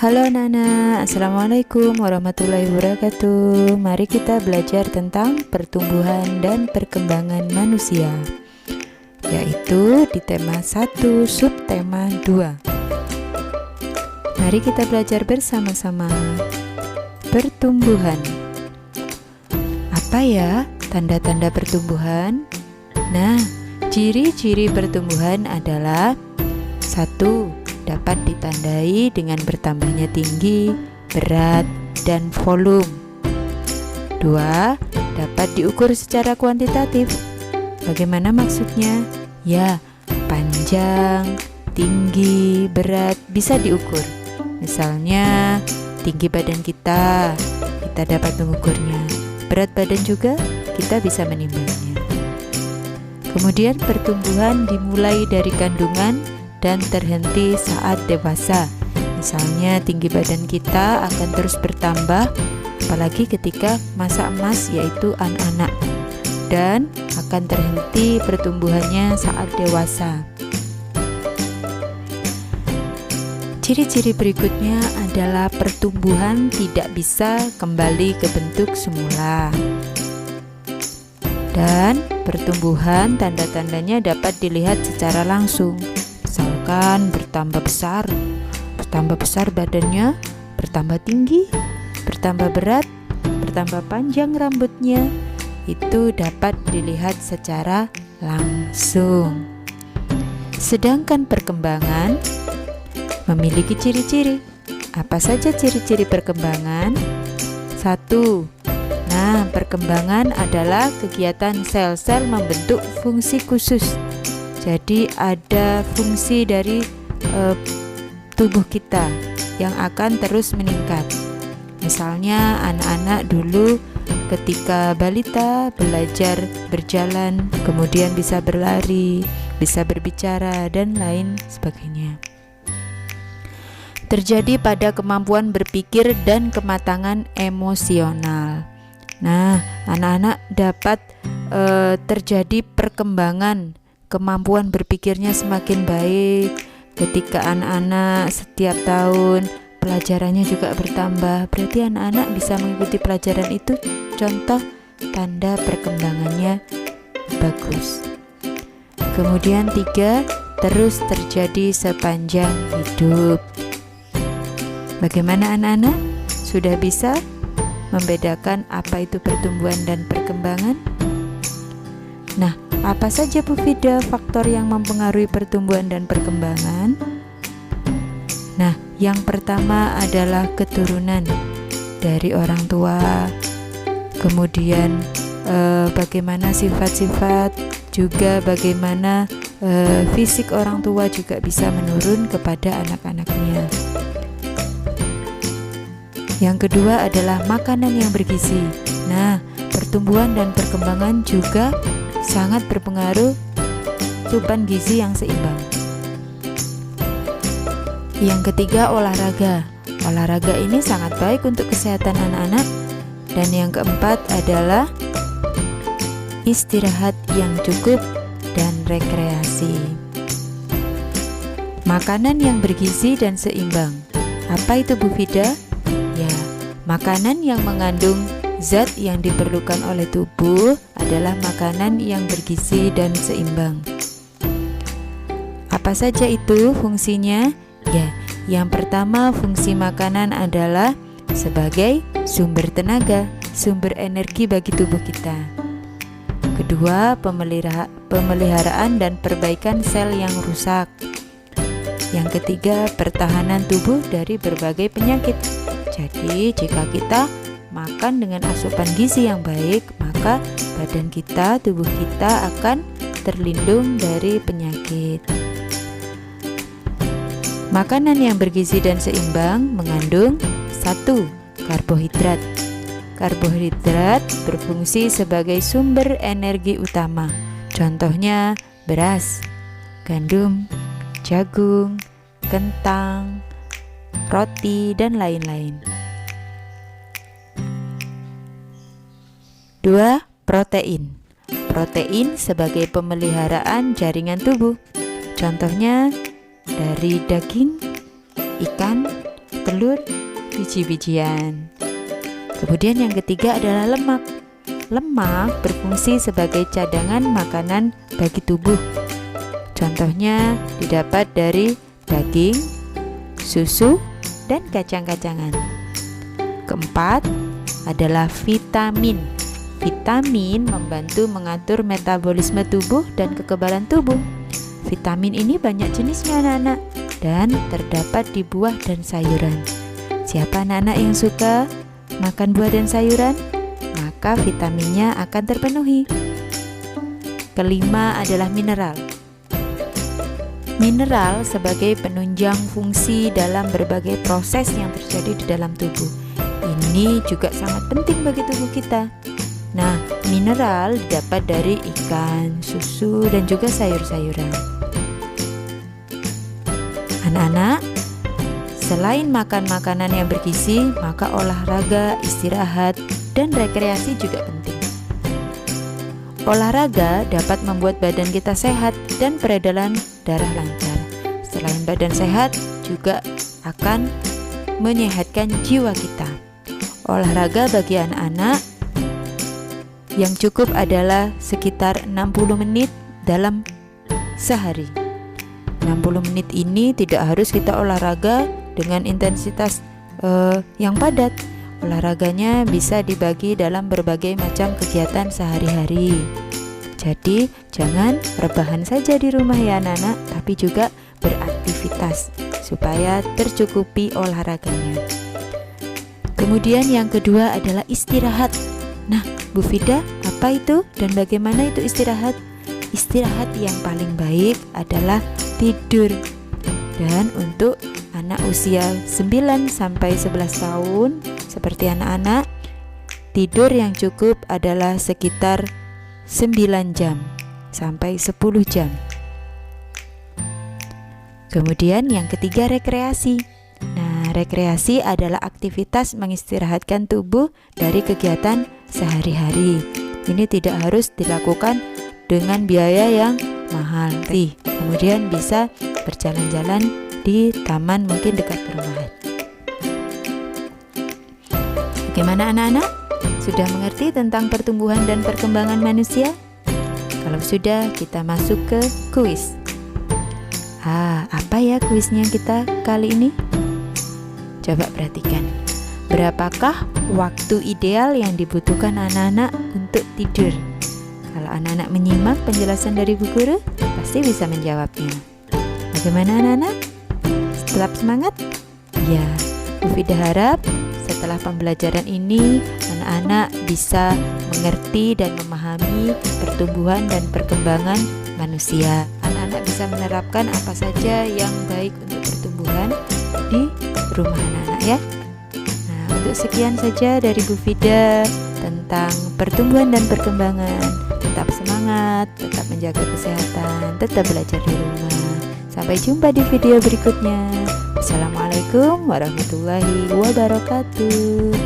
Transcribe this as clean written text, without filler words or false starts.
Halo Nana, Assalamualaikum warahmatullahi wabarakatuh. Mari kita belajar tentang pertumbuhan dan perkembangan manusia, yaitu di tema 1, subtema 2. Mari kita belajar bersama-sama. Pertumbuhan. Apa ya tanda-tanda pertumbuhan? Nah, ciri-ciri pertumbuhan adalah 1. Dapat ditandai dengan bertambahnya tinggi, berat, dan volume. 2. Dapat diukur secara kuantitatif. Bagaimana maksudnya? Ya, panjang, tinggi, berat bisa diukur. Misalnya, tinggi badan kita dapat mengukurnya. Berat badan juga kita bisa menimbangnya. Kemudian pertumbuhan dimulai dari kandungan dan terhenti saat dewasa. Misalnya tinggi badan kita akan terus bertambah apalagi ketika masa emas yaitu anak-anak, dan akan terhenti pertumbuhannya saat dewasa. Ciri-ciri berikutnya adalah pertumbuhan tidak bisa kembali ke bentuk semula. Dan pertumbuhan tanda-tandanya dapat dilihat secara langsung. Misalkan bertambah besar badannya, bertambah tinggi, bertambah berat, bertambah panjang rambutnya. Itu dapat dilihat secara langsung. Sedangkan perkembangan memiliki ciri-ciri. Apa saja ciri-ciri perkembangan? 1. Nah, perkembangan adalah kegiatan sel-sel membentuk fungsi khusus. Jadi ada fungsi dari tubuh kita yang akan terus meningkat. Misalnya anak-anak dulu ketika balita belajar berjalan, kemudian bisa berlari, bisa berbicara, dan lain sebagainya. Terjadi pada kemampuan berpikir dan kematangan emosional. Nah, anak-anak dapat terjadi perkembangan kemampuan berpikirnya semakin baik ketika anak-anak setiap tahun pelajarannya juga bertambah. Berarti anak-anak bisa mengikuti pelajaran itu, contoh tanda perkembangannya bagus. Kemudian 3, terus terjadi sepanjang hidup. Bagaimana anak-anak? Sudah bisa membedakan apa itu pertumbuhan dan perkembangan? Nah, apa saja Bu Fida faktor yang mempengaruhi pertumbuhan dan perkembangan? Nah, yang pertama adalah keturunan dari orang tua. Kemudian bagaimana sifat-sifat, juga bagaimana fisik orang tua juga bisa menurun kepada anak-anaknya. Yang kedua adalah makanan yang bergizi. Nah, pertumbuhan dan perkembangan juga sangat berpengaruh asupan gizi yang seimbang. Yang ketiga, olahraga. Olahraga ini sangat baik untuk kesehatan anak-anak. Dan yang keempat adalah istirahat yang cukup dan rekreasi. Makanan yang bergizi dan seimbang. Apa itu Bu Fida? Ya, makanan yang mengandung zat yang diperlukan oleh tubuh adalah makanan yang bergizi dan seimbang. Apa saja itu fungsinya? Ya, yang pertama fungsi makanan adalah sebagai sumber tenaga, sumber energi bagi tubuh kita. Kedua, pemeliharaan dan perbaikan sel yang rusak. Yang ketiga, pertahanan tubuh dari berbagai penyakit. Jadi, jika kita makan dengan asupan gizi yang baik, maka badan kita, tubuh kita akan terlindung dari penyakit. Makanan yang bergizi dan seimbang mengandung 1. Karbohidrat. Karbohidrat berfungsi sebagai sumber energi utama. Contohnya beras, gandum, jagung, kentang, roti, dan lain-lain. 2. Protein. Protein sebagai pemeliharaan jaringan tubuh. Contohnya dari daging, ikan, telur, biji-bijian. Kemudian yang ketiga adalah lemak. Lemak berfungsi sebagai cadangan makanan bagi tubuh. Contohnya didapat dari daging, susu, dan kacang-kacangan. Keempat adalah vitamin. Vitamin membantu mengatur metabolisme tubuh dan kekebalan tubuh. Vitamin ini banyak jenisnya anak-anak dan terdapat di buah dan sayuran. Siapa anak-anak yang suka makan buah dan sayuran? Maka vitaminnya akan terpenuhi. Kelima adalah mineral. Mineral sebagai penunjang fungsi dalam berbagai proses yang terjadi di dalam tubuh. Ini juga sangat penting bagi tubuh kita. Nah, mineral didapat dari ikan, susu, dan juga sayur-sayuran. Anak-anak, selain makan makanan yang bergizi, maka olahraga, istirahat, dan rekreasi juga penting. Olahraga dapat membuat badan kita sehat dan peredaran darah lancar. Selain badan sehat, juga akan menyehatkan jiwa kita. Olahraga bagi anak-anak yang cukup adalah sekitar 60 menit dalam sehari. 60 menit ini tidak harus kita olahraga dengan intensitas yang padat. Olahraganya bisa dibagi dalam berbagai macam kegiatan sehari-hari. Jadi jangan rebahan saja di rumah ya anak-anak, tapi juga beraktivitas supaya tercukupi olahraganya. Kemudian yang kedua adalah istirahat. Nah, Bu Fida, apa itu dan bagaimana itu istirahat? Istirahat yang paling baik adalah tidur. Dan untuk anak usia 9 sampai 11 tahun seperti anak-anak, tidur yang cukup adalah sekitar 9 jam sampai 10 jam. Kemudian yang ketiga rekreasi. Nah, rekreasi adalah aktivitas mengistirahatkan tubuh dari kegiatan sehari-hari. Ini tidak harus dilakukan dengan biaya yang mahal. Kemudian bisa berjalan-jalan di taman mungkin dekat perumahan. Bagaimana anak-anak? Sudah mengerti tentang pertumbuhan dan perkembangan manusia? Kalau sudah, kita masuk ke kuis. Apa ya kuisnya kita kali ini? Coba perhatikan. Berapakah waktu ideal yang dibutuhkan anak-anak untuk tidur? Kalau anak-anak menyimak penjelasan dari Bu Guru, pasti bisa menjawabnya. Bagaimana anak-anak? Tetap semangat? Ya, Bu Fida harap setelah pembelajaran ini anak-anak bisa mengerti dan memahami pertumbuhan dan perkembangan manusia. Anak-anak bisa menerapkan apa saja yang baik untuk pertumbuhan di rumah anak-anak ya. Nah, untuk sekian saja dari Bu Fida tentang pertumbuhan dan perkembangan. Tetap semangat, tetap menjaga kesehatan, tetap belajar di rumah. Sampai jumpa di video berikutnya. Assalamualaikum warahmatullahi wabarakatuh.